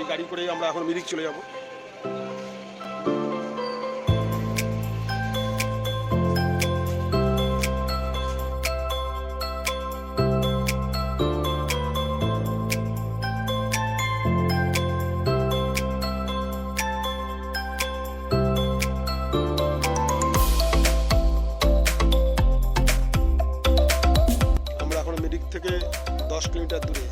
এই গাড়ি করেই আমরা এখন মিরিক চলে যাব। আমরা এখন মিরিক থেকে 10 কিলোমিটার দূরে।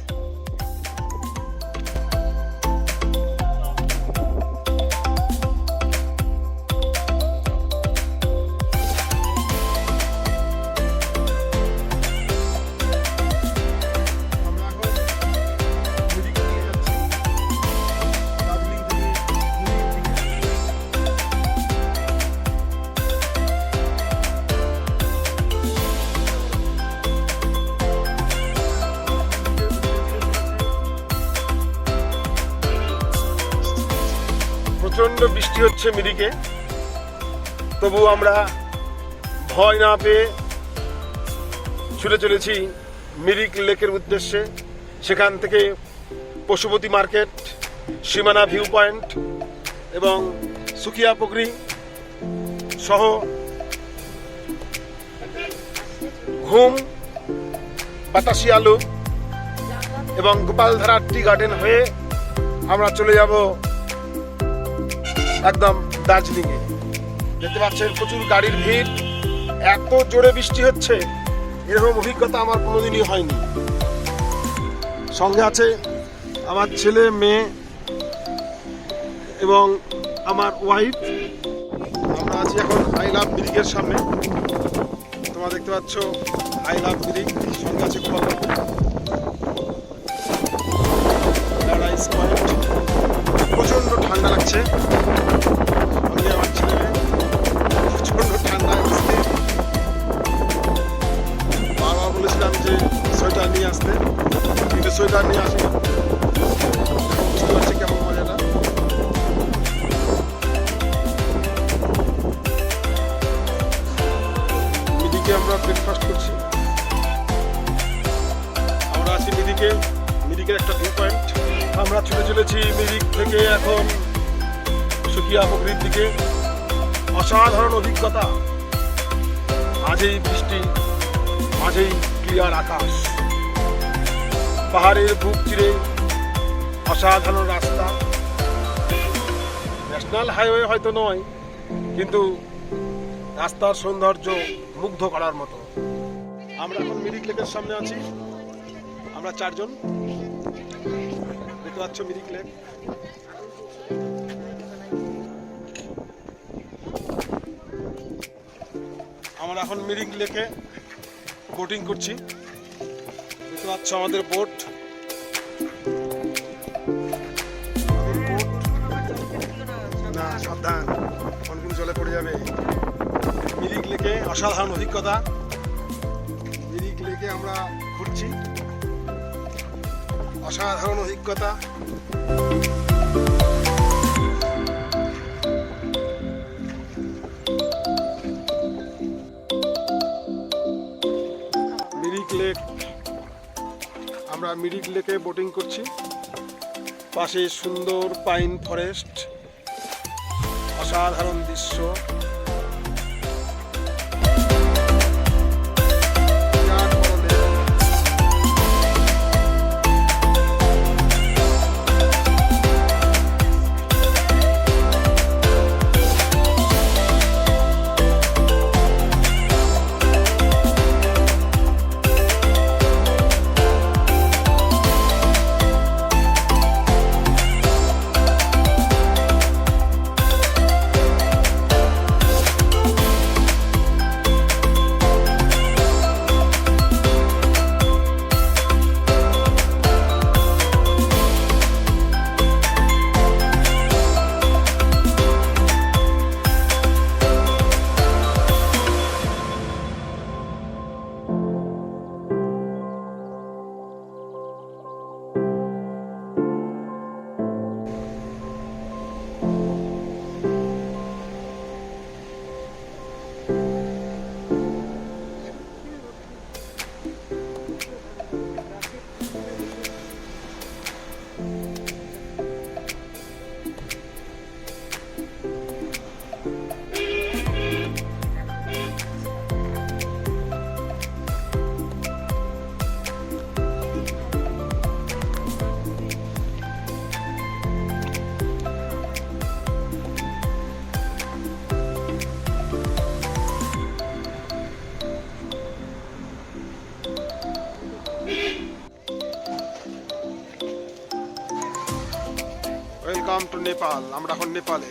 প্রচন্ড বৃষ্টি হচ্ছে মিরিকে, তবু আমরা ভয় না পেয়ে ছুটে চলেছি মিরিক লেকের উদ্দেশ্যে। সেখান থেকে পশুপতি মার্কেট, সীমানা ভিউ পয়েন্ট এবং সুকিয়া পুকুরি সহ ঘুম, বাতাসি আলু এবং গোপালধারা টি গার্ডেন হয়ে আমরা চলে যাব একদম দার্জিলিংয়ে। দেখতে পাচ্ছেন প্রচুর গাড়ির ভিড়, এত জোরে বৃষ্টি হচ্ছে, এরকম অভিজ্ঞতা আমার কোনোদিনই হয়নি। সঙ্গে আছে আমার ছেলে, মেয়ে এবং আমার ওয়াইফ। আমরা আছি এখন আই লাভ মিরিকের সামনে। তোমরা দেখতে পাচ্ছ আই লাভ মিরিক, সঙ্গে আছে প্যারাডাইস পয়েন্ট। প্রচন্ড ঠান্ডা লাগছে, আমি আমার ছেলে প্রচন্ড ঠান্ডা আসছে। বারবার বলেছিলাম যে সোয়েটার নিয়ে আসতে, কিন্তু সোয়েটার নিয়ে আসি। বুঝতে পারছি কেমন মজাটা। মিরিকে আমরা ব্রেকফাস্ট করছি। আমরা আছি মিরিকের একটা ভিউ পয়েন্ট। আমরা ছুটে চলেছি মিরিক থেকে এখন সুকিয়া পুকুরির দিকে। অসাধারণ অভিজ্ঞতা, মাঝেই বৃষ্টি, মাঝেই ক্লিয়ার আকাশ, পাহাড়ের বুক চিরে অসাধারণ রাস্তা। ন্যাশনাল হাইওয়ে হয়তো নয়, কিন্তু রাস্তার সৌন্দর্য মুগ্ধ করার মতো। আমরা এখন মিরিক লেকের সামনে আছি, আমরা 4 জন। দেখতে পাচ্ছ মিরিক লেক। আমরা এখন মিরিক লেকে বোটিং করছি। দেখতে পাচ্ছ আমাদের বোট। না, সাবধান, কোন জলে পড়ে যাবে। মিরিক লেকে অসাধারণ অভিজ্ঞতা। মিরিক লেকে আমরা ঘুরছি, অসাধারণ অভিজ্ঞতা। মিরিক লেক, আমরা মিরিক লেকে বোটিং করছি। পাশে সুন্দর পাইন ফরেস্ট, অসাধারণ দৃশ্য। Welcome to Nepal. আমরা এখন নেপালে।